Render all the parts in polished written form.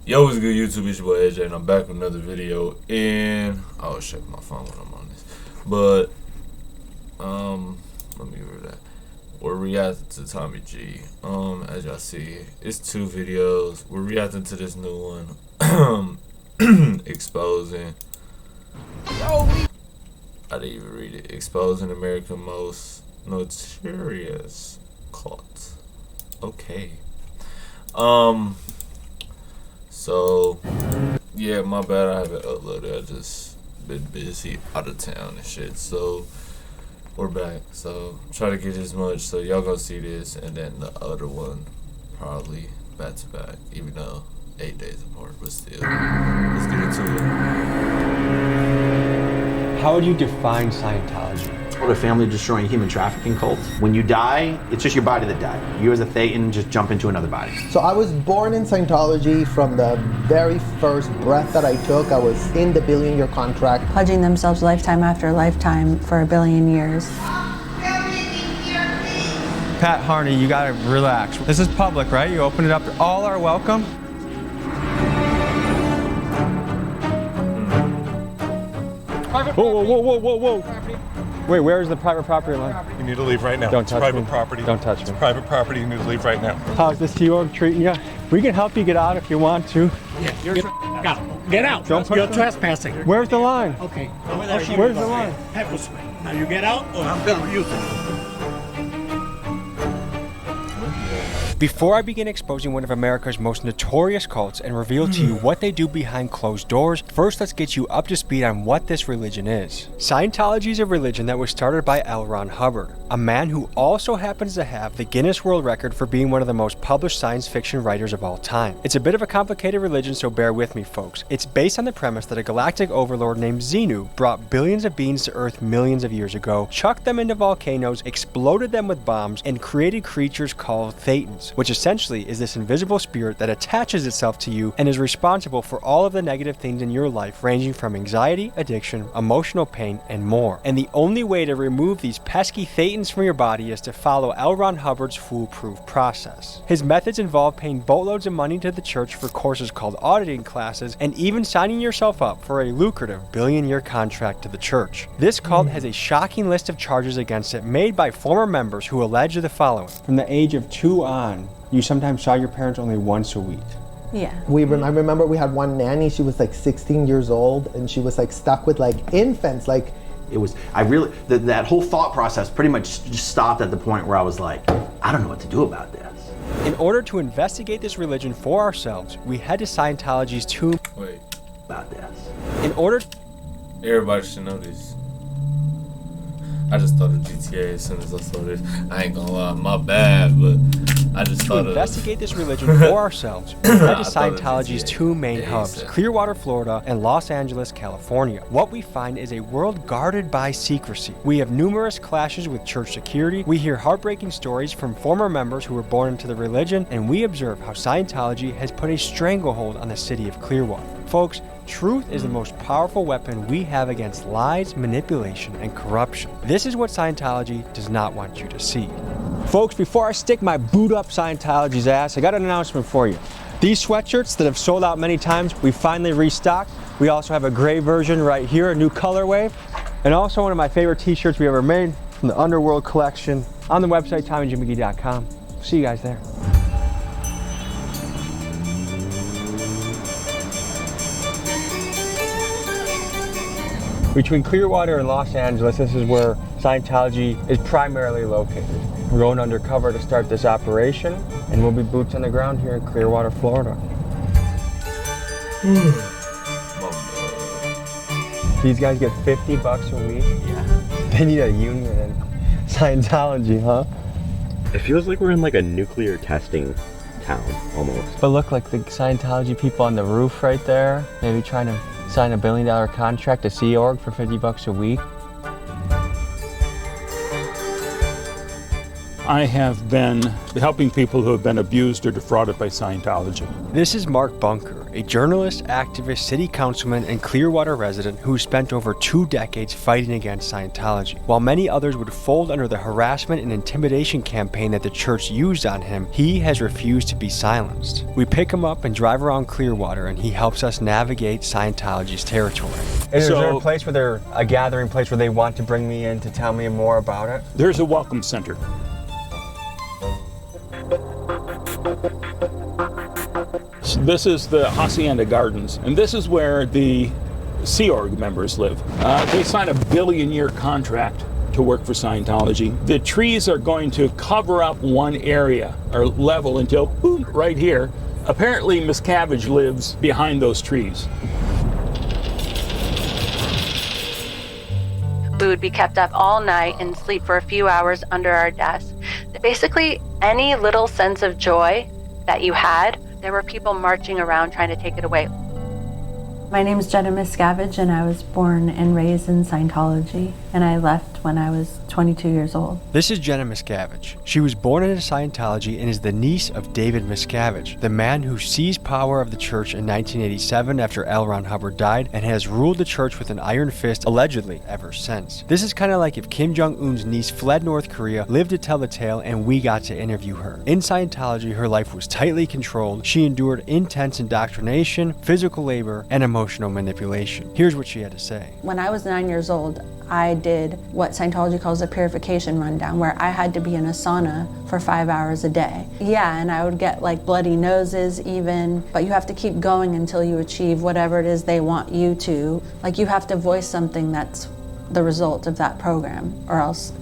Yo, what's good, YouTube? It's your boy AJ, and I'm back with another video. And I always check my phone when I'm on this, but let me read that. We're reacting to Tommy G. As y'all see, it's 2 videos. We're reacting to this new one, exposing. I didn't even read it. Exposing America's most notorious cult. Okay. So, yeah, my bad, I haven't uploaded. I just been busy out of town and shit. So, we're back. So, try to get as much. So, y'all gonna see this, and then the other one probably back to back, even though 8 days apart, but still. Let's get into it. How would you define Scientology? A family-destroying human trafficking cult. When you die, it's just your body that died. You as a Thetan just jump into another body. So I was born in Scientology. From the very first breath that I took, I was in the billion-year contract. Pledging themselves lifetime after lifetime for a billion years. Pat Harney, you gotta relax. This is public, right? You open it up, all are welcome. Whoa. Wait, where is the private property line? You need to leave right now. Don't touch private me. property. Don't touch It's me. private property. You need to leave right now. How's the Sea Org treating you? We can help you get out if you want to. Yeah, get out. Don't push You're them. trespassing. Where's the line? Okay. Where's the line? Pepper spray. Now you get out or I'm gonna use it. Before I begin exposing one of America's most notorious cults and reveal to you what they do behind closed doors, first let's get you up to speed on what this religion is. Scientology is a religion that was started by L. Ron Hubbard, a man who also happens to have the Guinness World Record for being one of the most published science fiction writers of all time. It's a bit of a complicated religion, so bear with me, folks. It's based on the premise that a galactic overlord named Xenu brought billions of beings to Earth millions of years ago, chucked them into volcanoes, exploded them with bombs, and created creatures called Thetans, which essentially is this invisible spirit that attaches itself to you and is responsible for all of the negative things in your life, ranging from anxiety, addiction, emotional pain, and more. And the only way to remove these pesky Thetans from your body is to follow L. Ron Hubbard's foolproof process. His methods involve paying boatloads of money to the church for courses called auditing classes, and even signing yourself up for a lucrative billion-year contract to the church. This cult has a shocking list of charges against it made by former members who allege the following. From the age of 2 on, you sometimes saw your parents only once a week. Yeah. I remember we had one nanny. She was like 16 years old, and she was like stuck with like infants. Like It was, that whole thought process pretty much just stopped at the point where I was like, I don't know what to do about this. In order to investigate this religion for ourselves, we head to Scientology's tomb. Wait, About this. In order everybody should know this. I just thought of GTA as soon as I saw this. I ain't gonna lie, my bad, but I just to thought of investigate this religion for ourselves, we head to I thought of Scientology's GTA. 2 main Yeah, hubs, exactly. Clearwater, Florida, and Los Angeles, California. What we find is a world guarded by secrecy. We have numerous clashes with church security, we hear heartbreaking stories from former members who were born into the religion, and we observe how Scientology has put a stranglehold on the city of Clearwater. Folks, truth is the most powerful weapon we have against lies, manipulation, and corruption. This is what Scientology does not want you to see. Folks, before I stick my boot up Scientology's ass, I got an announcement for you. These sweatshirts that have sold out many times, we finally restocked. We also have a gray version right here, a new colorway, and also one of my favorite t-shirts we ever made from the Underworld collection on the website, TommyJimmyGee.com. See you guys there. Between Clearwater and Los Angeles, this is where Scientology is primarily located. We're going undercover to start this operation, and we'll be boots on the ground here in Clearwater, Florida. These guys get $50 a week. Yeah. They need a union in Scientology, huh? It feels like we're in like a nuclear testing town, almost. But look, like the Scientology people on the roof right there, maybe trying to sign a $1 billion contract to Sea Org for $50 a week. I have been helping people who have been abused or defrauded by Scientology. This is Mark Bunker, a journalist, activist, city councilman, and Clearwater resident who spent over 2 decades fighting against Scientology. While many others would fold under the harassment and intimidation campaign that the church used on him, he has refused to be silenced. We pick him up and drive around Clearwater, and he helps us navigate Scientology's territory. Is there a place where a gathering place where they want to bring me in to tell me more about it? There's a welcome center. This is the Hacienda Gardens, and this is where the Sea Org members live. They sign a billion-year contract to work for Scientology. The trees are going to cover up one area, or level until, boom, right here. Apparently, Miscavige lives behind those trees. We would be kept up all night and sleep for a few hours under our desks. Basically, any little sense of joy that you had, there were people marching around trying to take it away. My name is Jenna Miscavige, and I was born and raised in Scientology, and I left when I was 22 years old. This is Jenna Miscavige. She was born into Scientology and is the niece of David Miscavige, the man who seized power of the church in 1987 after L. Ron Hubbard died and has ruled the church with an iron fist, allegedly, ever since. This is kind of like if Kim Jong-un's niece fled North Korea, lived to tell the tale, and we got to interview her. In Scientology, her life was tightly controlled. She endured intense indoctrination, physical labor, and emotional manipulation. Here's what she had to say. When I was 9 years old, I did what Scientology calls a purification rundown, where I had to be in a sauna for 5 hours a day. Yeah, and I would get like bloody noses even, but you have to keep going until you achieve whatever it is they want you to. Like, you have to voice something that's the result of that program, or else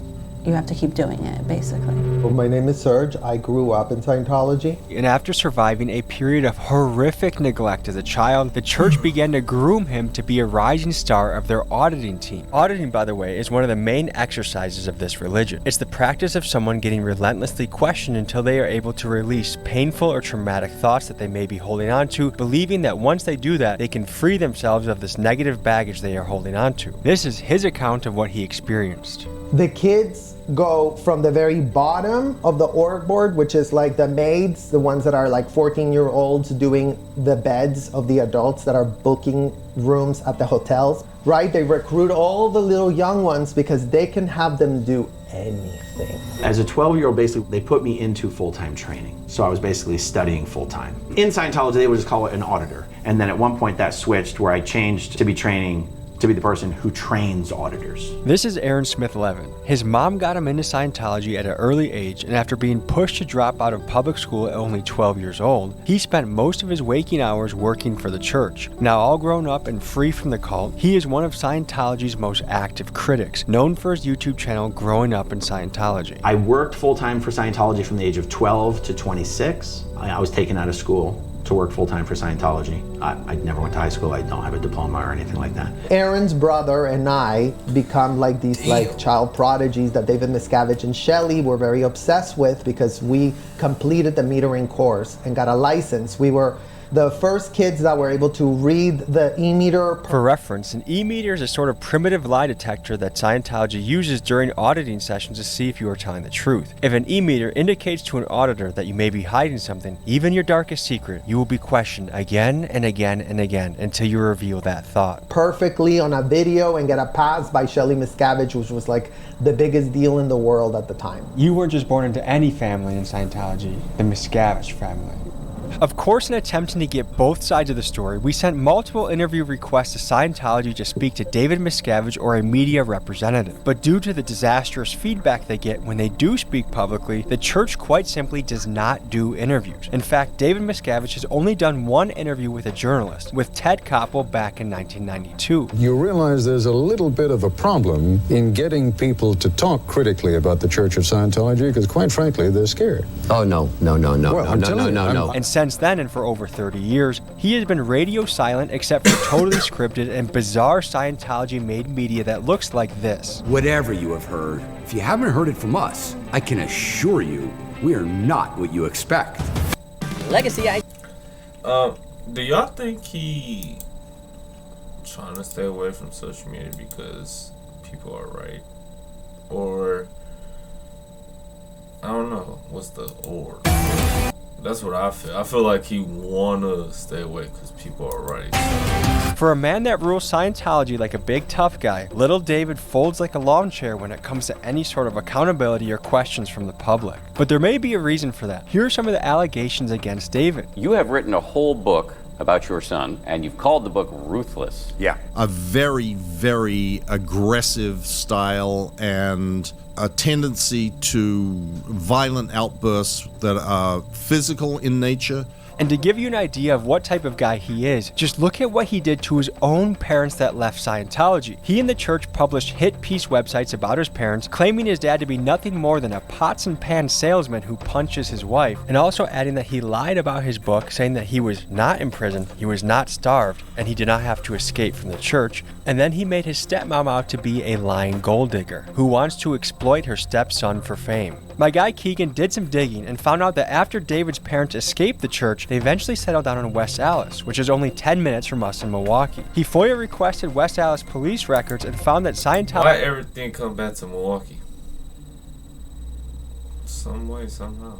you have to keep doing it, basically. Well, my name is Serge. I grew up in Scientology. And after surviving a period of horrific neglect as a child, the church began to groom him to be a rising star of their auditing team. Auditing, by the way, is one of the main exercises of this religion. It's the practice of someone getting relentlessly questioned until they are able to release painful or traumatic thoughts that they may be holding on to, believing that once they do that, they can free themselves of this negative baggage they are holding on to. This is his account of what he experienced. The kids go from the very bottom of the org board, which is like the maids, the ones that are like 14-year-olds doing the beds of the adults that are booking rooms at the hotels, right? They recruit all the little young ones because they can have them do anything. As a 12-year-old, basically, they put me into full-time training. So I was basically studying full-time. In Scientology, they would just call it an auditor. And then at one point that switched where I changed to be training to be the person who trains auditors. This is Aaron Smith-Levin. His mom got him into Scientology at an early age, and after being pushed to drop out of public school at only 12 years old, he spent most of his waking hours working for the church. Now all grown up and free from the cult, he is one of Scientology's most active critics, known for his YouTube channel Growing Up in Scientology. I worked full-time for Scientology from the age of 12 to 26. I was taken out of school to work full-time for Scientology. I never went to high school. I don't have a diploma or anything like that. Aaron's brother and I become like these like child prodigies that David Miscavige and Shelley were very obsessed with because we completed the metering course and got a license. We were the first kids that were able to read the e-meter. For reference, an e-meter is a sort of primitive lie detector that Scientology uses during auditing sessions to see if you are telling the truth. If an e-meter indicates to an auditor that you may be hiding something, even your darkest secret, you will be questioned again and again and again until you reveal that thought. Perfectly on a video and get a pass by Shelley Miscavige, which was like the biggest deal in the world at the time. You weren't just born into any family in Scientology, the Miscavige family. Of course, in attempting to get both sides of the story, we sent multiple interview requests to Scientology to speak to David Miscavige or a media representative. But due to the disastrous feedback they get when they do speak publicly, the church quite simply does not do interviews. In fact, David Miscavige has only done one interview with a journalist, with Ted Koppel back in 1992. You realize there's a little bit of a problem in getting people to talk critically about the Church of Scientology because, quite frankly, they're scared. Oh, no. And since then, and for over 30 years, he has been radio silent except for totally scripted and bizarre Scientology-made media that looks like this. Whatever you have heard, if you haven't heard it from us, I can assure you, we are not what you expect. Legacy, do y'all think he trying to stay away from social media because people are right? Or I don't know. What's the or? That's what I feel. I feel like he wanna stay away because people are right. For a man that rules Scientology like a big tough guy, little David folds like a lawn chair when it comes to any sort of accountability or questions from the public. But there may be a reason for that. Here are some of the allegations against David. You have written a whole book about your son, and you've called the book Ruthless. Yeah. A very, very aggressive style and a tendency to violent outbursts that are physical in nature. And to give you an idea of what type of guy he is, just look at what he did to his own parents that left Scientology. He and the church published hit piece websites about his parents, claiming his dad to be nothing more than a pots and pans salesman who punches his wife, and also adding that he lied about his book, saying that he was not in prison, he was not starved, and he did not have to escape from the church. And then he made his stepmom out to be a lying gold digger who wants to exploit her stepson for fame. My guy Keegan did some digging and found out that after David's parents escaped the church, they eventually settled down in West Allis, which is only 10 minutes from us in Milwaukee. He FOIA requested West Allis police records and found that Scientology... Why everything come back to Milwaukee? Some way, somehow.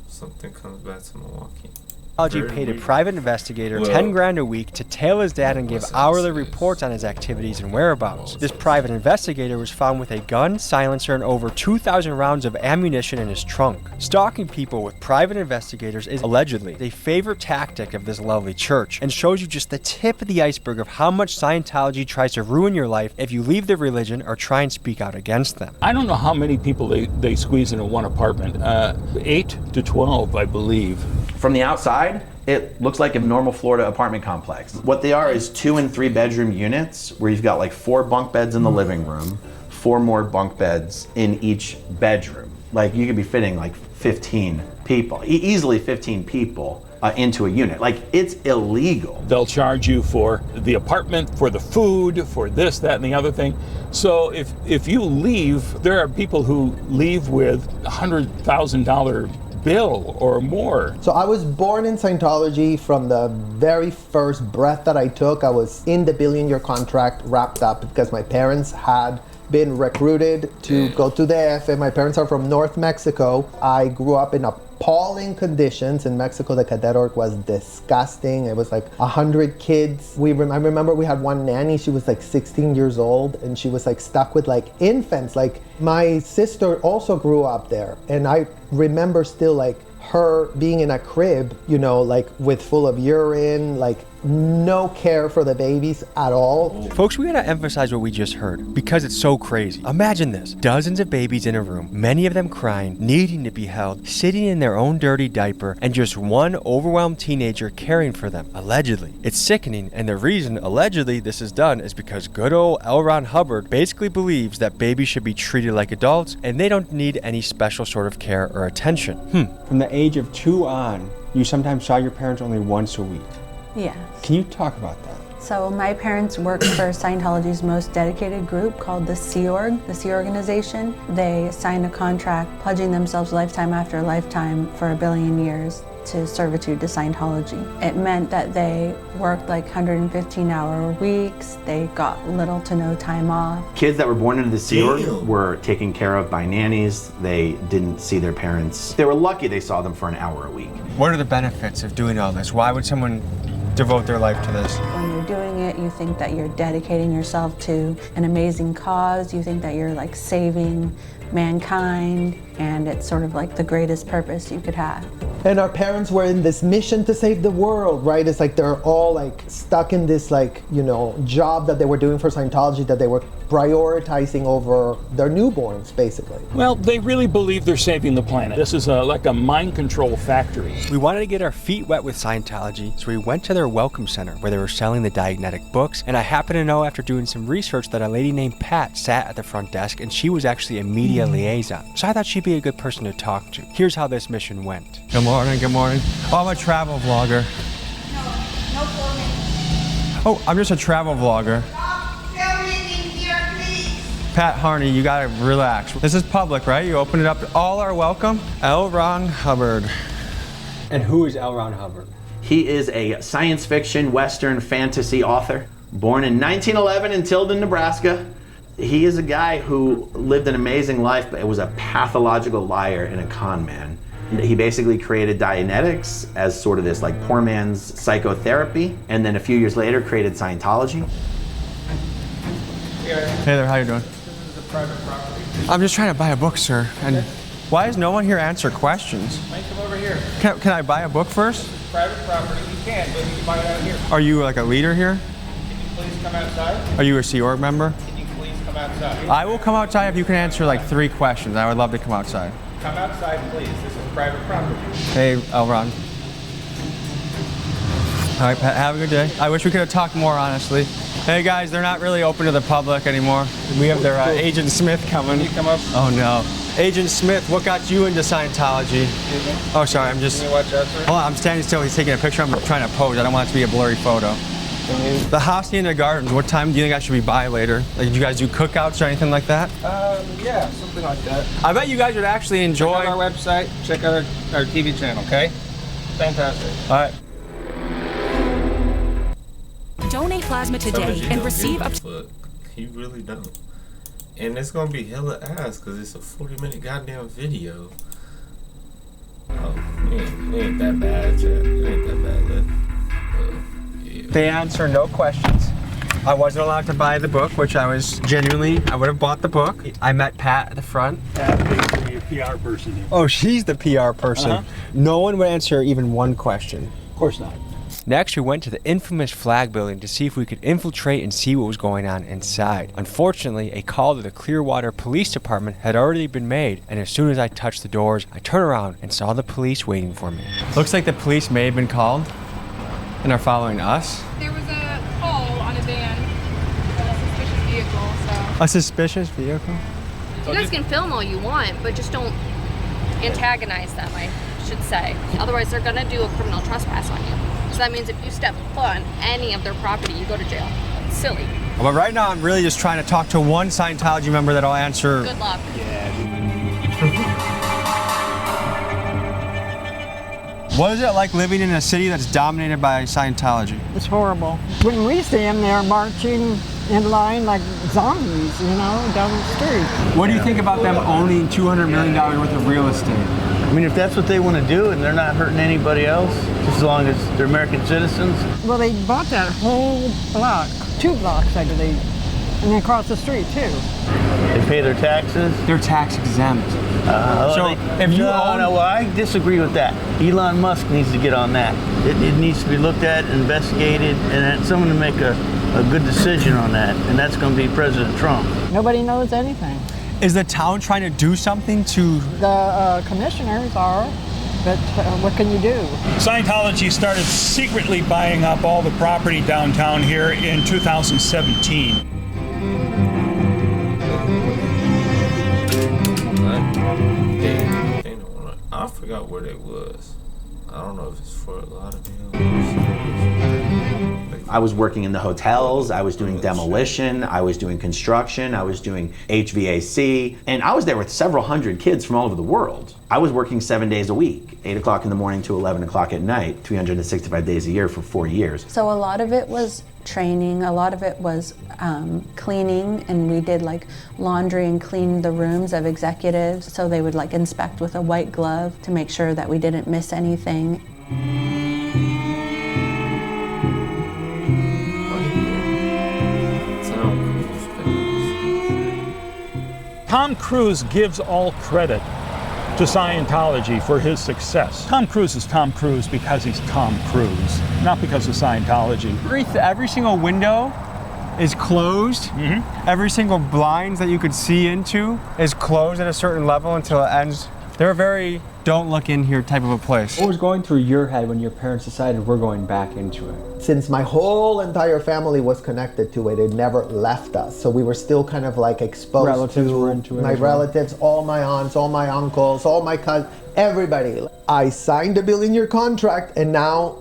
Something comes back to Milwaukee. Paid a private investigator 10 grand a week to tail his dad and give hourly reports on his activities and whereabouts. This private investigator was found with a gun, silencer, and over 2,000 rounds of ammunition in his trunk. Stalking people with private investigators is allegedly a favorite tactic of this lovely church and shows you just the tip of the iceberg of how much Scientology tries to ruin your life if you leave the religion or try and speak out against them. I don't know how many people they squeeze into one apartment. 8 to 12, I believe. From the outside, it looks like a normal Florida apartment complex. What they are is 2 and 3 bedroom units where you've got like 4 bunk beds in the living room, 4 more bunk beds in each bedroom. Like you could be fitting like 15 people, easily 15 people into a unit. Like it's illegal. They'll charge you for the apartment, for the food, for this, that, and the other thing. So if you leave, there are people who leave with $100,000 bill or more. So I was born in Scientology. From the very first breath that I took, I was in the billion-year contract wrapped up because my parents had been recruited to go to the AFA. My parents are from North Mexico. I grew up in appalling conditions. In Mexico, the cadet org was disgusting. It was like 100 kids. I remember we had one nanny. She was like 16 years old and she was like stuck with like infants. Like my sister also grew up there. And I remember still like her being in a crib, you know, like with full of urine, like no care for the babies at all. Folks, we gotta emphasize what we just heard because it's so crazy. Imagine this, dozens of babies in a room, many of them crying, needing to be held, sitting in their own dirty diaper, and just one overwhelmed teenager caring for them, allegedly. It's sickening, and the reason, allegedly, this is done is because good old L. Ron Hubbard basically believes that babies should be treated like adults and they don't need any special sort of care or attention. From the age of 2 on, you sometimes saw your parents only once a week. Yes. Can you talk about that? So my parents worked for Scientology's most dedicated group called the Sea Org, the Sea Organization. They signed a contract pledging themselves lifetime after lifetime for 1 billion years to servitude to Scientology. It meant that they worked like 115-hour weeks. They got little to no time off. Kids that were born into the Sea Org were taken care of by nannies. They didn't see their parents. They were lucky they saw them for an hour a week. What are the benefits of doing all this? Why would someone devote their life to this? When you're doing it, you think that you're dedicating yourself to an amazing cause. You think that you're like saving mankind, and it's sort of like the greatest purpose you could have. And our parents were in this mission to save the world, right? It's like they're all like stuck in this like, you know, job that they were doing for Scientology that they were prioritizing over their newborns, basically. Well, they really believe they're saving the planet. This is like a mind control factory. We wanted to get our feet wet with Scientology, so we went to their welcome center where they were selling the Diagnetic books, and I happened to know after doing some research that a lady named Pat sat at the front desk and she was actually a media liaison. So I thought she'd be a good person to talk to. Here's how this mission went. Good morning, good morning. Oh, I'm a travel vlogger. No filming. Oh, I'm just a travel vlogger. Stop filming in here, please. Pat Harney, you gotta relax. This is public, right? You open it up, all are welcome. L. Ron Hubbard. And who is L. Ron Hubbard? He is a science fiction, Western fantasy author, born in 1911 in Tilden, Nebraska. He is a guy who lived an amazing life, but was a pathological liar and a con man. He basically created Dianetics as sort of this like poor man's psychotherapy, and then a few years later created Scientology. Hey there, how you doing? This is a private property. I'm just trying to buy a book, sir. And why does no one here answer questions? Might come over here. Can I buy a book first? This is private property. You can, but you can buy it out here. Are you like a leader here? Can you please come outside? Are you a Sea Org member? Can you please come outside? I will come outside if you can answer like 3 questions. I would love to come outside. Come outside, please. This is private property. Hey, Elron. All right, Pat, have a good day. I wish we could have talked more, honestly. Hey guys, they're not really open to the public anymore. We have their Agent Smith coming. Can you come up? Oh no. Agent Smith, what got you into Scientology? Oh, sorry, I'm just... Can you watch out, sir? Hold on, I'm standing still. He's taking a picture. I'm trying to pose. I don't want it to be a blurry photo. The Hacienda Gardens, what time do you think I should be by later? Like, do you guys do cookouts or anything like that? Yeah, something like that. I bet you guys would actually enjoy... Check out our website. Check out our TV channel, okay? Fantastic. All right. Donate plasma today and receive up to... He really don't. And it's gonna be hella ass because it's a 40-minute goddamn video. Oh, it ain't that bad, Chad. It ain't that bad, yeah. They answer no questions. I wasn't allowed to buy the book, which I was genuinely, I would have bought the book. I met Pat at the front. Pat basically a PR person here. Oh, she's the PR person. No one would answer even one question. Of course not. Next, we went to the infamous flag building to see if we could infiltrate and see what was going on inside. Unfortunately, a call to the Clearwater Police Department had already been made, and as soon as I touched the doors, I turned around and saw the police waiting for me. Looks like the police may have been called and are following us. There was a call on a van, a suspicious vehicle, so... A suspicious vehicle? You guys can film all you want, but just don't antagonize them, I should say. Otherwise, they're gonna do a criminal trespass on you. So that means if you step foot on any of their property, you go to jail. It's silly. But right now, I'm really just trying to talk to one Scientology member that'll answer. Good luck. What is it like living in a city that's dominated by Scientology? It's horrible. When we see them, they're marching in line like zombies, you know, down the street. What do you think about them owning $200 million worth of real estate? I mean, if that's what they want to do and they're not hurting anybody else, just as long as they're American citizens. Well, they bought that whole block, 2 blocks, I believe, and then across the street, too. They pay their taxes. They're tax exempt. If you own... No, well, I disagree with that. Elon Musk needs to get on that. It needs to be looked at, investigated, and someone to make a good decision on that, and that's going to be President Trump. Nobody knows anything. Is the town trying to do something to... The commissioners are, but what can you do? Scientology started secretly buying up all the property downtown here in 2017. I forgot where they was. I don't know if it's Fort Lauderdale. I was working in the hotels, I was doing demolition, I was doing construction, I was doing HVAC, and I was there with several hundred kids from all over the world. I was working 7 days a week, 8 o'clock in the morning to 11 o'clock at night, 365 days a year for 4 years. So a lot of it was training, a lot of it was cleaning, and we did like laundry and clean the rooms of executives, so they would like inspect with a white glove to make sure that we didn't miss anything. Tom Cruise gives all credit to Scientology for his success. Tom Cruise is Tom Cruise because he's Tom Cruise, not because of Scientology. Every single window is closed. Every single blinds that you could see into is closed at a certain level until it ends. They're a very don't look in here type of a place. What was going through your head when your parents decided we're going back into it? Since my whole entire family was connected to it, it never left us. So we were still kind of like exposed relatives to were into it my relatives, all my aunts, all my uncles, all my cousins, everybody. I signed a 1 billion-year contract, and now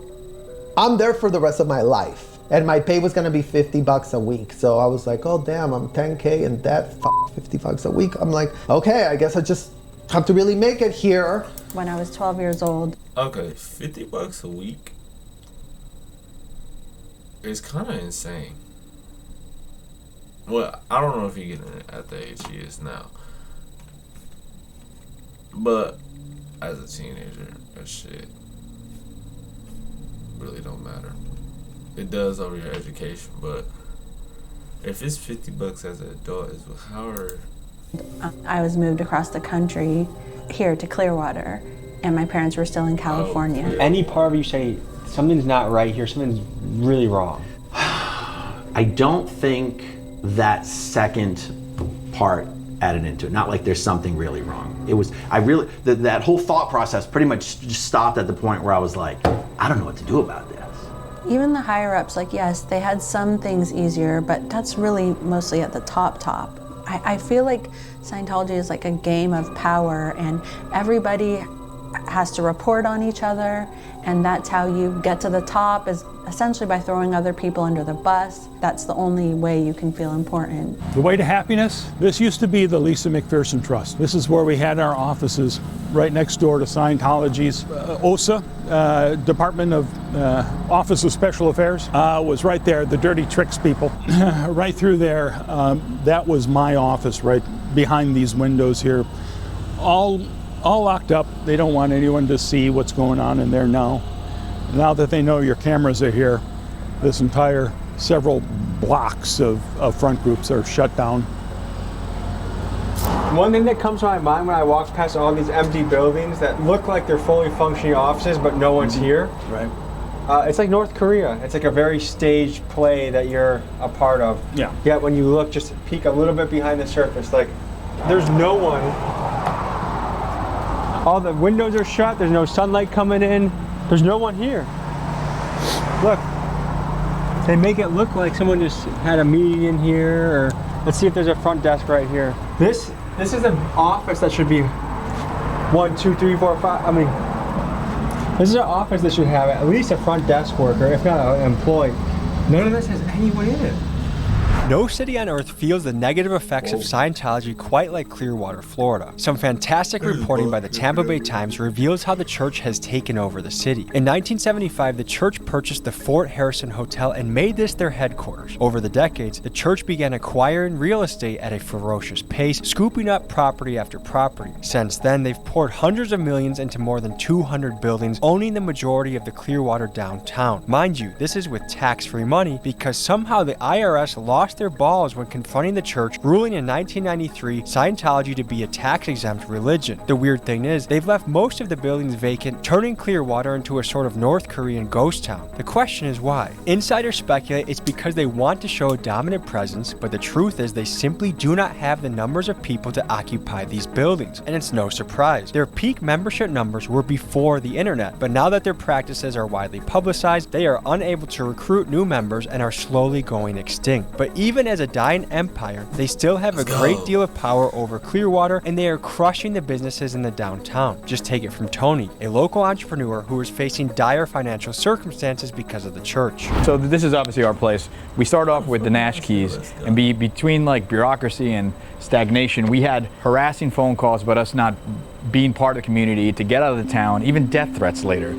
I'm there for the rest of my life. And my pay was gonna be $50 a week. So I was like, oh damn, I'm 10K and that $50 a week. I'm like, okay, I guess I just have to really make it here. When I was 12 years old. Okay, $50 a week is kind of insane. Well, I don't know if he getting it at the age he is now. But as a teenager, that shit really don't matter. It does over your education, but if it's $50 as an adult, how are... I was moved across the country here to Clearwater, and my parents were still in California. Any part of you say something's not right here, something's really wrong? I don't think that second part added into it. Not like there's something really wrong. It was, that whole thought process pretty much just stopped at the point where I was like, I don't know what to do about this. Even the higher ups, like, yes, they had some things easier, but that's really mostly at the top. I feel like Scientology is like a game of power, and everybody has to report on each other, and that's how you get to the top, is essentially by throwing other people under the bus. That's the only way you can feel important. The way to happiness, this used to be the Lisa McPherson Trust. This is where we had our offices, right next door to Scientology's OSA, Department of Office of Special Affairs, was right there, the dirty tricks people. Right through there, that was my office right behind these windows here. All locked up. They don't want anyone to see what's going on in there now. Now that they know your cameras are here, this entire several blocks of front groups are shut down. One thing that comes to my mind when I walk past all these empty buildings that look like they're fully functioning offices, but no one's here. Right. It's like North Korea. It's like a very staged play that you're a part of. Yeah. Yet when you look, just peek a little bit behind the surface, like there's no one. All the windows are shut. There's no sunlight coming in. There's no one here. Look, they make it look like someone just had a meeting in here, or let's see if there's a front desk right here. This is an office that should be 1, 2, 3, 4, 5. I mean, this is an office that should have at least a front desk worker, if not an employee. None of this has anyone in it. No city on earth feels the negative effects of Scientology quite like Clearwater, Florida. Some fantastic reporting by the Tampa Bay Times reveals how the church has taken over the city. In 1975, the church purchased the Fort Harrison Hotel and made this their headquarters. Over the decades, the church began acquiring real estate at a ferocious pace, scooping up property after property. Since then, they've poured hundreds of millions into more than 200 buildings, owning the majority of the Clearwater downtown. Mind you, this is with tax-free money because somehow the IRS lost their balls when confronting the church, ruling in 1993 Scientology to be a tax-exempt religion. The weird thing is, they've left most of the buildings vacant, turning Clearwater into a sort of North Korean ghost town. The question is why? Insiders speculate it's because they want to show a dominant presence, but the truth is they simply do not have the numbers of people to occupy these buildings. And it's no surprise. Their peak membership numbers were before the internet, but now that their practices are widely publicized, they are unable to recruit new members and are slowly going extinct. But even as a dying empire, they still have a great deal of power over Clearwater, and they are crushing the businesses in the downtown. Just take it from Tony, a local entrepreneur who is facing dire financial circumstances because of the church. So this is obviously our place. We start off with the Nash keys, and between like bureaucracy and stagnation, we had harassing phone calls about us not being part of the community, to get out of the town, even death threats later.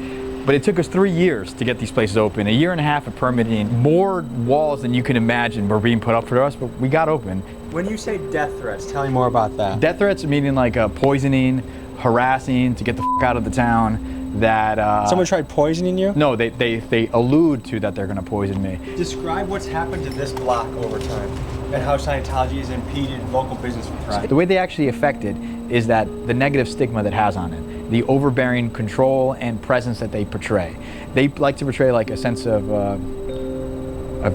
But it took us 3 years to get these places open, a year and a half of permitting. More walls than you can imagine were being put up for us, but we got open. When you say death threats, tell me more about that. Death threats meaning like poisoning, harassing, to get the f out of the town. That someone tried poisoning you? No, they allude to that they're going to poison me. Describe what's happened to this block over time and how Scientology has impeded local business from thriving. The way they actually affect it is that the negative stigma that has on it, the overbearing control and presence that they portray. They like to portray like a sense of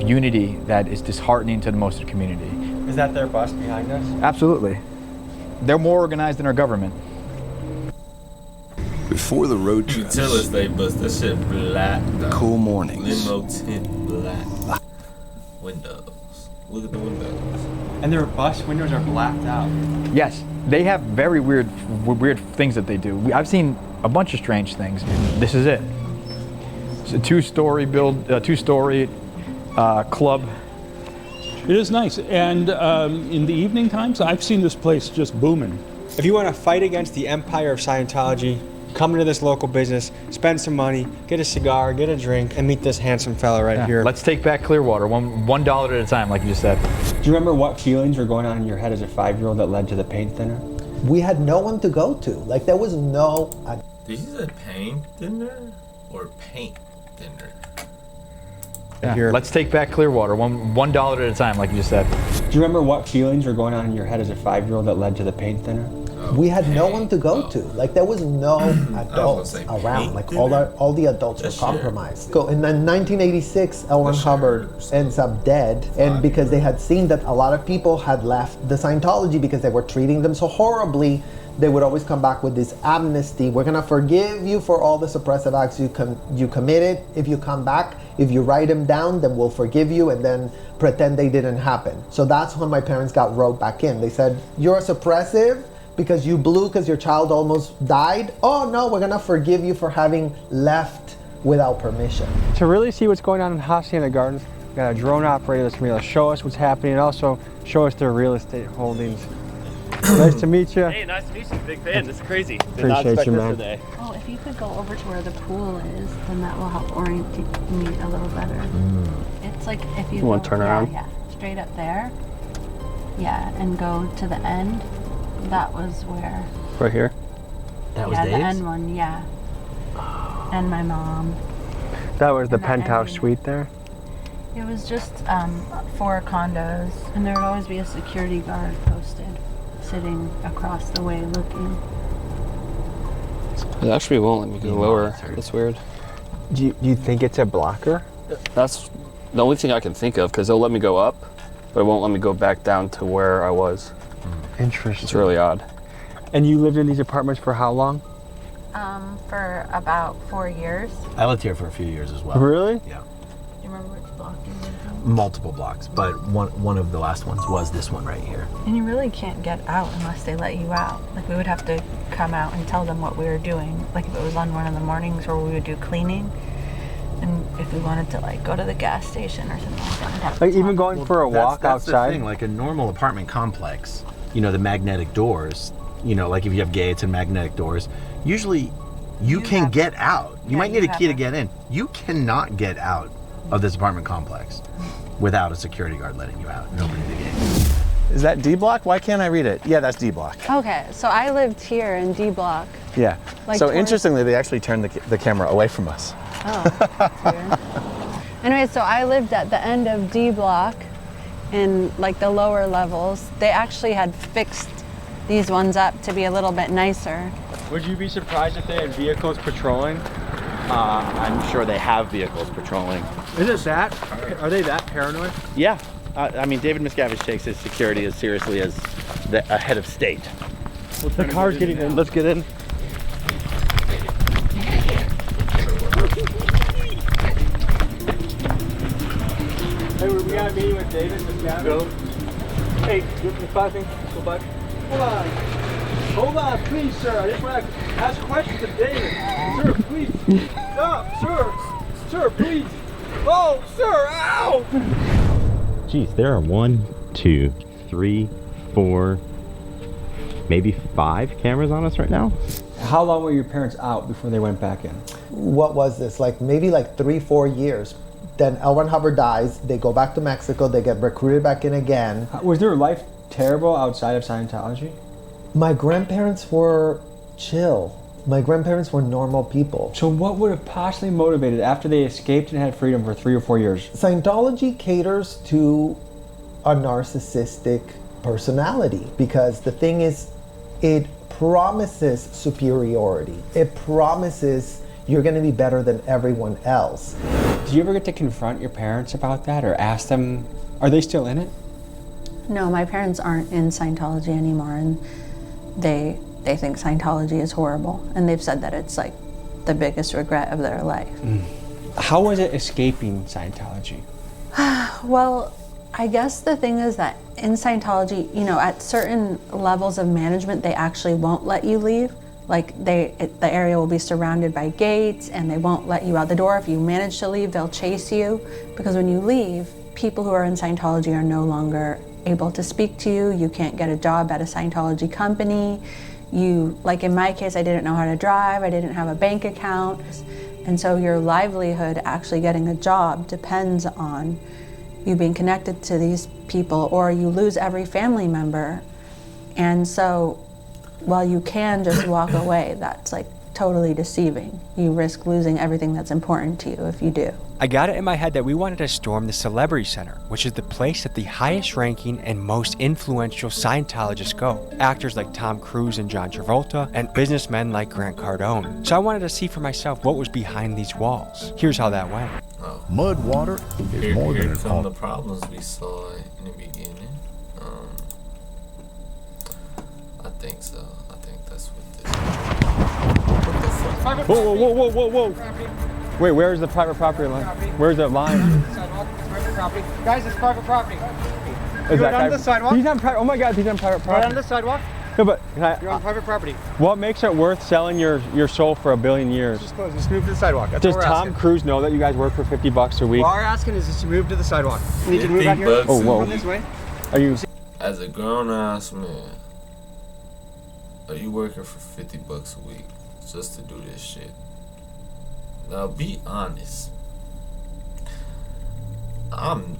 unity that is disheartening to most of the community. Is that their bus behind us? Absolutely. They're more organized than our government. Before the road You tell us they bust that shit black. Cool mornings. Limo tint black. Windows. Look at the windows. And their bus windows are blacked out. Yes, they have very weird things that they do. I've seen a bunch of strange things. This is it. It's a two-story club. It is nice, and in the evening times, I've seen this place just booming. If you want to fight against the empire of Scientology, come into this local business, spend some money, get a cigar, get a drink, and meet this handsome fella right here. Let's take back Clearwater, $1 at a time, like you just said. Do you remember what feelings were going on in your head as a 5-year-old that led to the paint thinner? We had no one to go to. Like, there was no... Did you say paint thinner or paint thinner? Yeah. Let's take back Clearwater, $1 at a time, like you just said. Do you remember what feelings were going on in your head as a 5-year-old that led to the paint thinner? We had no one to go to. Like, there was no adults around. Like, all the adults were compromised. In 1986, L. Ron Hubbard ends up dead, and because they had seen that a lot of people had left the Scientology because they were treating them so horribly, they would always come back with this amnesty. We're gonna forgive you for all the suppressive acts you committed. If you come back, if you write them down, then we'll forgive you, and then pretend they didn't happen. So that's when my parents got wrote back in. They said, you're suppressive because you blew because your child almost died. Oh no, we're gonna forgive you for having left without permission. To really see what's going on in Hacienda Gardens, we got a drone operator that's gonna be able to show us what's happening and also show us their real estate holdings. Nice to meet you. Hey, nice to meet you. Big fan. This is crazy. Appreciate you, man. Today. Oh, if you could go over to where the pool is, then that will help orient me a little better. It's like if you want to turn around? Yeah, straight up there. Yeah, and go to the end. That was where. Right here? That was Dave's? The end one, yeah. And my mom. That was the penthouse suite there? It was just 4 condos, and there would always be a security guard posted, sitting across the way looking. It actually won't let me go lower. That's weird. Do you think it's a blocker? That's the only thing I can think of, because it'll let me go up, but it won't let me go back down to where I was. Interesting. It's really odd. And you lived in these apartments for how long? For about 4 years. I lived here for a few years as well. Really? Yeah. Do you remember which block you lived in? Multiple blocks, but one of the last ones was this one right here. And you really can't get out unless they let you out. Like, we would have to come out and tell them what we were doing. Like, if it was on one of the mornings where we would do cleaning, and if we wanted to, like, go to the gas station or something like that, we'd have to like, even going for a walk that's outside? The thing, like a normal apartment complex, you know, the magnetic doors, you know, like if you have gates and magnetic doors, usually you can get out. You might need a key to get in. You cannot get out of this apartment complex without a security guard letting you out and opening the gate. Is that D block? Why can't I read it? Yeah, that's D block. Okay, so I lived here in D block. Yeah. Like so interestingly, they actually turned the camera away from us. Oh, that's weird. Anyway, so I lived at the end of D block in like the lower levels. They actually had fixed these ones up to be a little bit nicer. Would you be surprised if they had vehicles patrolling? I'm sure they have vehicles patrolling. Is it that? Are they that paranoid? Yeah. I mean, David Miscavige takes his security as seriously as a head of state. The car's getting in. Let's get in. Hey, we got a meeting with David Miscavige. Go. Hey, you looking flashing? Go back. Hold on. Hold on, please, sir. I just want to ask questions of David. Sir, please. Stop, sir. Sir, please. Oh, sir, ow! Geez, there are 1, 2, 3, 4, maybe 5 cameras on us right now. How long were your parents out before they went back in? What was this? Like maybe like 3-4 years. Then L. Ron Hubbard dies. They go back to Mexico. They get recruited back in again. Was their life terrible outside of Scientology? My grandparents were chill. My grandparents were normal people. So what would have possibly motivated after they escaped and had freedom for 3 or 4 years? Scientology caters to a narcissistic personality because the thing is, it promises superiority. It promises you're going to be better than everyone else. Do you ever get to confront your parents about that or ask them, are they still in it? No, my parents aren't in Scientology anymore, and they think Scientology is horrible, and they've said that it's like the biggest regret of their life. How was it escaping Scientology? Well, I guess the thing is that in Scientology, you know, at certain levels of management, they actually won't let you leave. Like the area will be surrounded by gates and they won't let you out the door. If you manage to leave, they'll chase you, because when you leave, people who are in Scientology are no longer able to speak to you. You can't get a job at a Scientology company. you, like in my case, I didn't know how to drive, I didn't have a bank account. And so your livelihood, actually getting a job, depends on you being connected to these people, or you lose every family member. And so while you can just walk away, that's like totally deceiving. You risk losing everything that's important to you if you do. I got it in my head that we wanted to storm the Celebrity Center, which is the place that the highest ranking and most influential Scientologists go. Actors like Tom Cruise and John Travolta, and businessmen like Grant Cardone. So I wanted to see for myself what was behind these walls. Here's how that went. Mud water is more than Here an come the problems we saw in the beginning. I think so. I think that's what this. What the fuck? Whoa. Wait, where's the private property line? Where's the line? Private property. Guys, it's private property. Is You're that on the sidewalk? He's on private. Oh my God, he's on private property. Right on the sidewalk? No, but You're on private property. what makes it worth selling your soul for $1 billion years? Just close. Just move to the sidewalk. That's Does what we're Tom asking. Cruise know that you guys work for $50 a week? What we're asking is just to move to the sidewalk. You need to move out here. Oh, whoa. Come this way. Are you? As a grown ass man, are you working for $50 a week just to do this shit? Now be honest.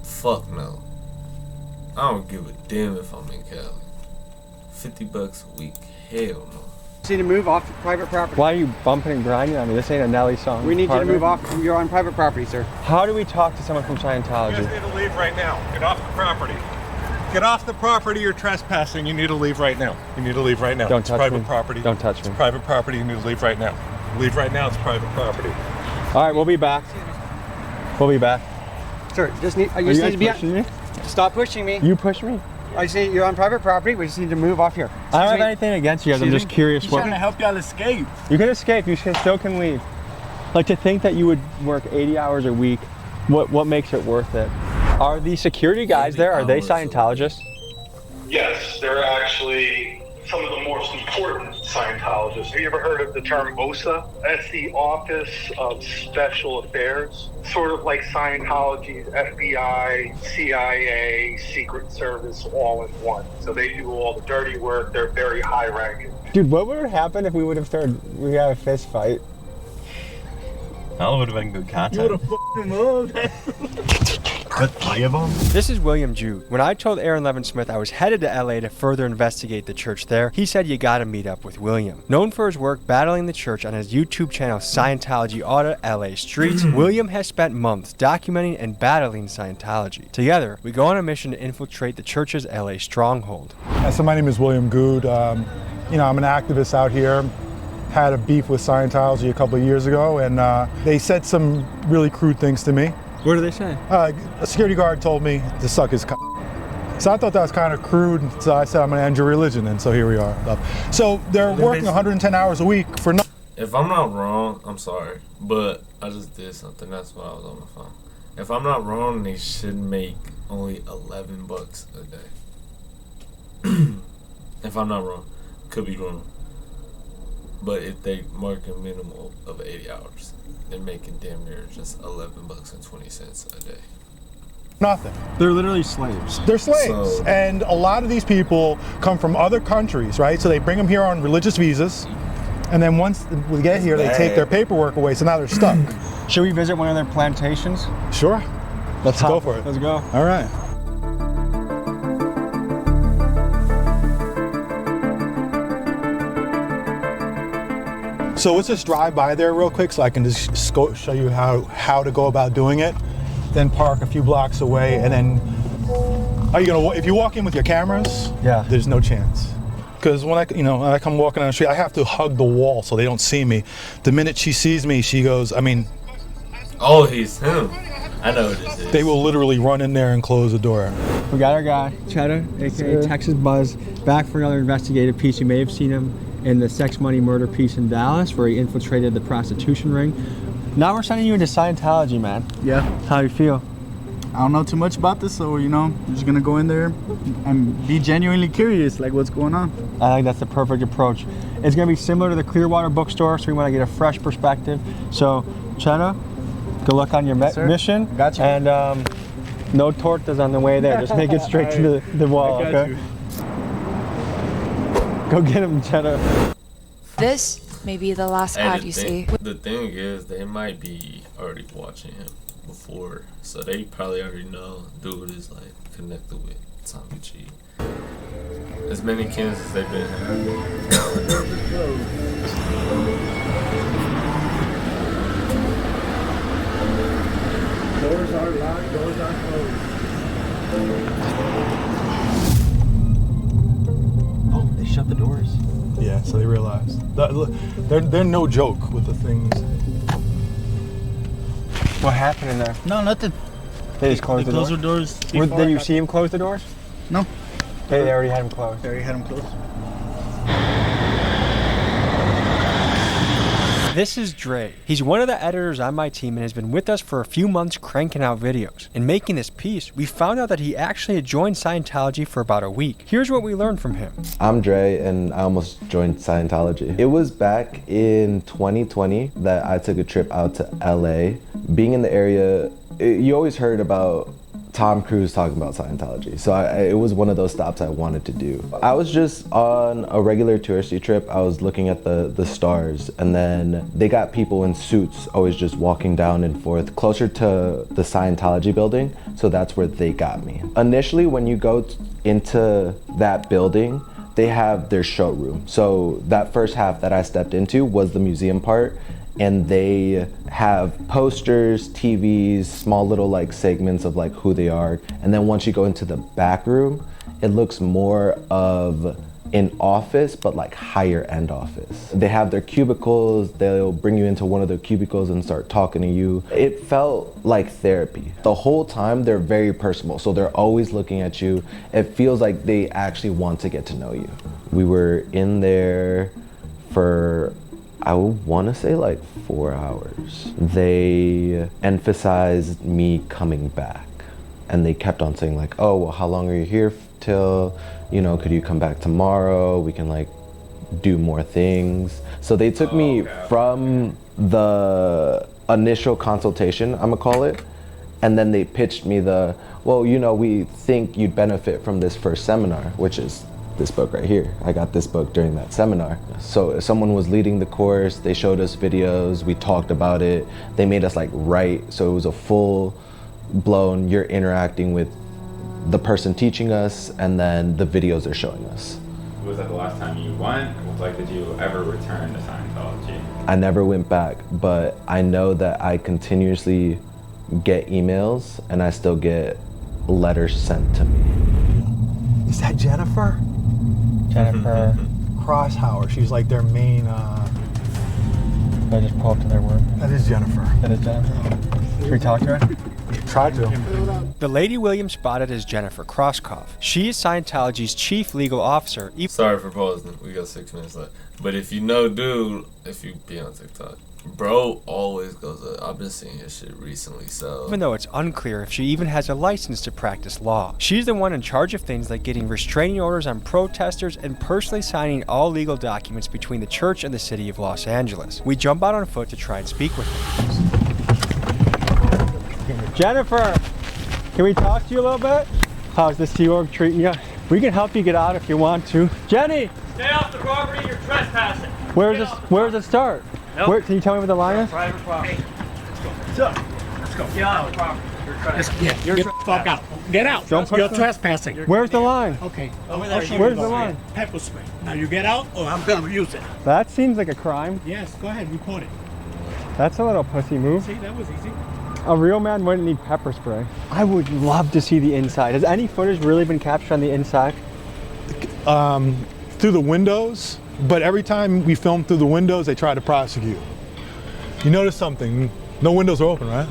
Fuck no. I don't give a damn if I'm in Cali. $50 a week, hell no. You need to move off private property. Why are you bumping and grinding on me? This ain't a Nelly song. We need you to partner. move off. You're on private property, sir. How do we talk to someone from Scientology? You guys need to leave right now. Get off the property. Get off the property. You're trespassing. You need to leave right now. You need to leave right now. Don't It's touch private me. property. Don't touch It's me. private property. You need to leave right now. Leave right now. It's private property. All right, we'll be back. We'll be back. Sir, just need. Are you guys pushing me? Stop pushing me. You push me? I see you're on private property. We just need to move off here. I don't have anything against you guys. I'm just curious. He's trying to help y'all escape. You can escape. You still can leave. Like, to think that you would work 80 hours a week, what makes it worth it? Are the security guys there, are they Scientologists? Yes, they're actually some of the most important Scientologists. Have you ever heard of the term OSA? That's the Office of Special Affairs. Sort of like Scientology's FBI, CIA, Secret Service all in one. So they do all the dirty work. They're very high ranking. Dude, what would have happened if we would have we had a fist fight? That would have been good content. You would have fucking moved. With 3 of them? This is William Jude. When I told Aaron Levin Smith I was headed to LA to further investigate the church there, he said you gotta meet up with William. Known for his work battling the church on his YouTube channel Scientology Audit LA Streets, William has spent months documenting and battling Scientology. Together, we go on a mission to infiltrate the church's LA stronghold. So my name is William Good. I'm an activist out here. Had a beef with Scientology a couple of years ago, and they said some really crude things to me. What did they say? A security guard told me to suck his c***. So I thought that was kind of crude, so I said I'm going to end your religion, and so here we are. So they're working 110 hours a week for nothing. If I'm not wrong, I'm sorry, but I just did something. That's why I was on the phone. If I'm not wrong, they should make only $11 a day. If I'm not wrong, could be wrong. But if they mark a minimum of 80 hours, they're making damn near just $11.20 a day. Nothing. They're literally slaves. They're slaves. So- And a lot of these people come from other countries, right? So they bring them here on religious visas. And then once we get here, they take their paperwork away. So now they're stuck. Should we visit one of their plantations? Sure. Let's go for it. Let's go. All right. So let's just drive by there real quick so I can just show you how to go about doing it. Then park a few blocks away, and then if you walk in with your cameras, yeah, there's no chance. Because when I come walking down the street, I have to hug the wall so they don't see me. The minute she sees me, she goes, oh, he's him. I know what this is. They will literally run in there and close the door. We got our guy, Cheddar, aka Texas Buzz, back for another investigative piece. You may have seen him in the sex, money, murder piece in Dallas, where he infiltrated the prostitution ring. Now we're sending you into Scientology, man. Yeah. How do you feel? I don't know too much about this, so we're just gonna go in there and be genuinely curious, like what's going on. I think that's the perfect approach. It's gonna be similar to the Clearwater bookstore, so we want to get a fresh perspective. So, Cheddar, good luck on your mission. Got you. And no tortas on the way there. Just make it straight to the wall, I got okay? you. Go get him, Jenna. This may be the last And ad you see. the thing is, they might be already watching him before, so they probably already know dude is like connected with Tommy G. As many kids as they've been having. Doors are locked, doors are closed. Oh, they shut the doors. Yeah, so they realized. They're no joke with the things. What happened in there? No, nothing. They just closed the closed doors? the doors. Did you see him close the doors? No. They already had him closed. They already had him closed. This is Dre. He's one of the editors on my team and has been with us for a few months cranking out videos. In making this piece, we found out that he actually had joined Scientology for about a week. Here's what we learned from him. I'm Dre and I almost joined Scientology. It was back in 2020 that I took a trip out to LA. Being in the area, you always heard about Tom Cruise talking about Scientology. So it was one of those stops I wanted to do. I was just on a regular touristy trip. I was looking at the stars, and then they got people in suits always just walking down and forth closer to the Scientology building. So that's where they got me. Initially, when you go into that building, they have their showroom. So that first half that I stepped into was the museum part. And they have posters, TVs, small little like segments of like who they are. And then once you go into the back room, it looks more of an office, but like higher end office. They have their cubicles, they'll bring you into one of their cubicles and start talking to you. It felt like therapy. The whole time they're very personal, so they're always looking at you. It feels like they actually want to get to know you. We were in there for, I would want to say like 4 hours. They emphasized me coming back, and they kept on saying like, oh, well, how long are you here till? You know, could you come back tomorrow? We can like do more things. So they took me from the initial consultation, I'm gonna call it, and then they pitched me the, well, you know, we think you'd benefit from this first seminar, which is this book right here. I got this book during that seminar. So someone was leading the course, they showed us videos, we talked about it, they made us like write, so it was a full blown, you're interacting with the person teaching us and then the videos they're showing us. Was that the last time you went? Like, did you ever return to Scientology? I never went back, but I know that I continuously get emails and I still get letters sent to me. Is that Jennifer? Jennifer Crosshauer. She's like their main. I just pull up to their work. That is Jennifer. That is Jennifer. Should we talk to her? Try to. The lady William spotted is Jennifer Krauskopf. She is Scientology's chief legal officer. Sorry for pausing. We got 6 minutes left. But if you know dude, if you be on TikTok, bro always goes up. I've been seeing his shit recently, so. Even though it's unclear if she even has a license to practice law. She's the one in charge of things like getting restraining orders on protesters and personally signing all legal documents between the church and the city of Los Angeles. We jump out on foot to try and speak with her. Jennifer, can we talk to you a little bit? How's the Sea Org treating you? We can help you get out if you want to. Jenny! Stay off the property, you're trespassing. Where does it start? Nope. Where, can you tell me where the line is? Private property. Let's go. Let's go. Get out of the property. You're trespassing. You're fuck out. Get out. Don't push You're the- trespassing. Where's the line? Okay. Where's the line? Pepper spray. Now you get out or I'm gonna use it. That seems like a crime. Yes, go ahead, report it. That's a little pussy move. See, that was easy. A real man wouldn't need pepper spray. I would love to see the inside. Has any footage really been captured on the inside? Through the windows, but every time we film through the windows, they try to prosecute. You notice something? No windows are open, right?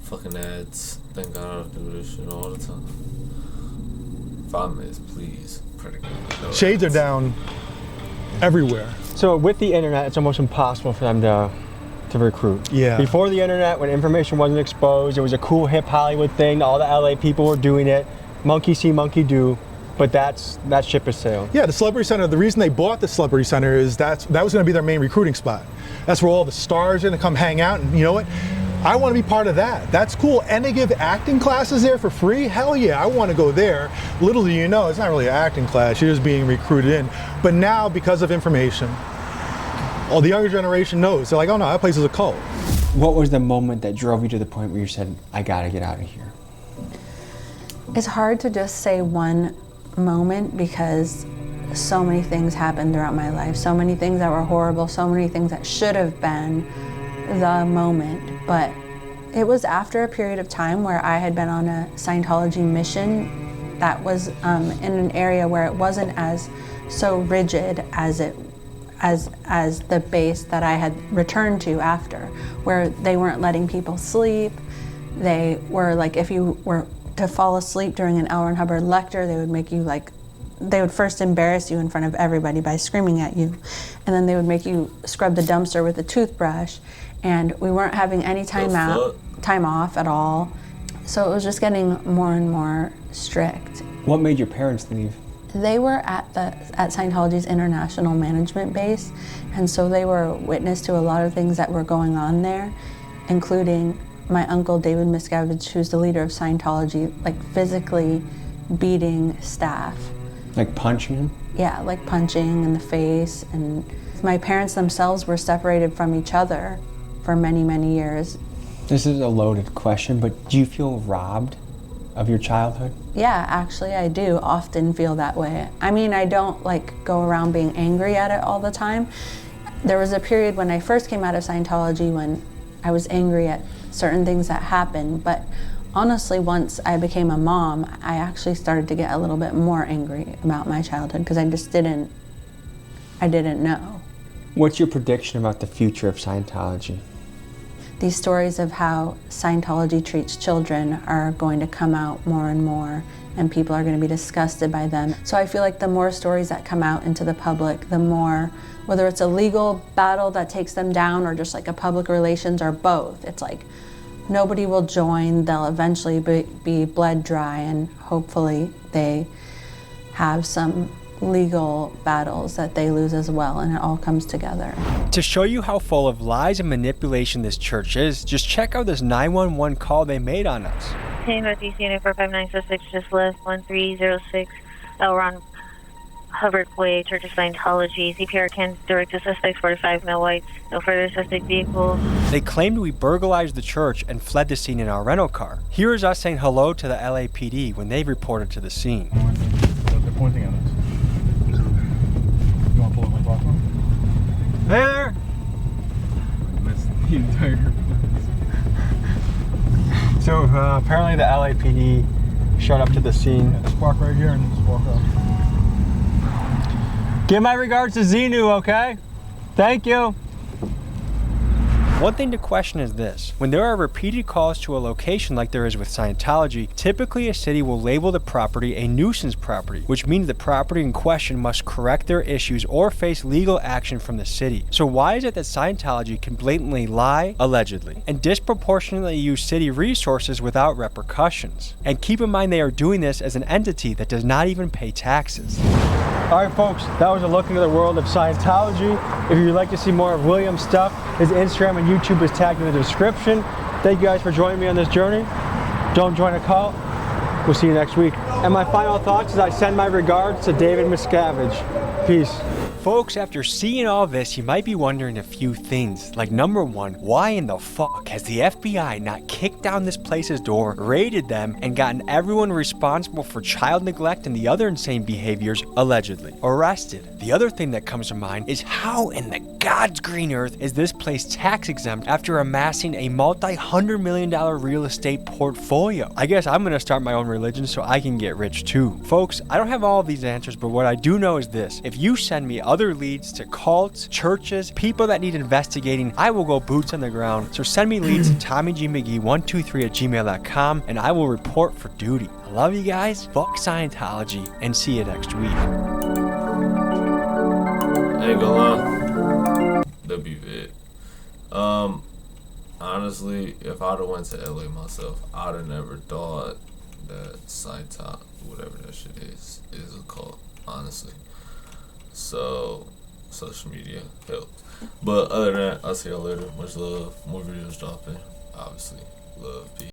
Fucking ads. Thank God I don't do this shit all the time. 5 minutes, please. No Shades are ads. down everywhere. So with the internet, it's almost impossible for them to recruit. Yeah. Before the internet, when information wasn't exposed, it was a cool hip Hollywood thing. All the LA people were doing it. Monkey see, monkey do. But that ship has sailed. Yeah, the Celebrity Center, the reason they bought the Celebrity Center is that was going to be their main recruiting spot. That's where all the stars are going to come hang out. And you know what? I want to be part of that. That's cool. And they give acting classes there for free? Hell yeah, I want to go there. Little do you know, it's not really an acting class, you're just being recruited in. But now, because of information, all the younger generation knows. They're like, oh no, that place is a cult. What was the moment that drove you to the point where you said, I gotta get out of here? It's hard to just say one moment because so many things happened throughout my life. So many things that were horrible, so many things that should have been the moment. But it was after a period of time where I had been on a Scientology mission that was in an area where it wasn't as so rigid as the base that I had returned to after, where they weren't letting people sleep. They were like, if you were to fall asleep during an L. Ron Hubbard lecture, they would make you they would first embarrass you in front of everybody by screaming at you, and then they would make you scrub the dumpster with a toothbrush, and we weren't having any time off at all. So it was just getting more and more strict. What made your parents leave? They were at Scientology's international management base, and so they were witness to a lot of things that were going on there, including my uncle David Miscavige, who's the leader of Scientology, like physically beating staff. Like punching him? Yeah, like punching in the face. And my parents themselves were separated from each other for many, many years. This is a loaded question, but do you feel robbed of your childhood? Yeah, actually I do often feel that way. I mean, I don't go around being angry at it all the time. There was a period when I first came out of Scientology when I was angry at certain things that happened, but honestly, once I became a mom, I actually started to get a little bit more angry about my childhood because I didn't know. What's your prediction about the future of Scientology? These stories of how Scientology treats children are going to come out more and more, and people are going to be disgusted by them. So I feel like the more stories that come out into the public, the more, whether it's a legal battle that takes them down or just like a public relations or both, it's like nobody will join, they'll eventually be bled dry, and hopefully they have some legal battles that they lose as well, and it all comes together. To show you how full of lies and manipulation this church is, just check out this 911 call they made on us. Hey, Northeast Unit 45966, just left 1306 L. Ron Hubbard Way, Church of Scientology. CPR can direct to suspects 45 male whites. No further suspect vehicles. They claimed we burglarized the church and fled the scene in our rental car. Here is us saying hello to the LAPD when they reported to the scene. They're pointing at us. You want to pull up my platform? Hey there! Missed the entire... So apparently the LAPD showed up to the scene. Yeah, just park right here and just walk up. Give my regards to Xenu, okay? Thank you. One thing to question is this. When there are repeated calls to a location like there is with Scientology, typically a city will label the property a nuisance property, which means the property in question must correct their issues or face legal action from the city. So why is it that Scientology can blatantly lie, allegedly, and disproportionately use city resources without repercussions? And keep in mind they are doing this as an entity that does not even pay taxes. All right, folks, that was a look into the world of Scientology. If you'd like to see more of William's stuff, his Instagram and YouTube is tagged in the description. Thank you guys for joining me on this journey. Don't join a cult. We'll see you next week. And my final thoughts is I send my regards to David Miscavige. Peace. Folks, after seeing all this, you might be wondering a few things. Like, number one, why in the fuck has the FBI not kicked down this place's door, raided them, and gotten everyone responsible for child neglect and the other insane behaviors, allegedly, arrested? The other thing that comes to mind is how in the God's green earth is this place tax exempt after amassing a multi-$100 million real estate portfolio? I guess I'm gonna start my own religion so I can get rich too. Folks, I don't have all of these answers, but what I do know is this. If you send me other leads to cults, churches, people that need investigating, I will go boots on the ground. So send me leads to TommyGMcGee123@gmail.com and I will report for duty. I love you guys, fuck Scientology, and see you next week. Ain't gonna lie, that'd be it. Honestly, if I'd have went to LA myself, I'd have never thought that Scientology, whatever that shit is a cult, honestly. So, social media helped. But other than that, I'll see y'all later. Much love. More videos dropping. obviously, love, peace.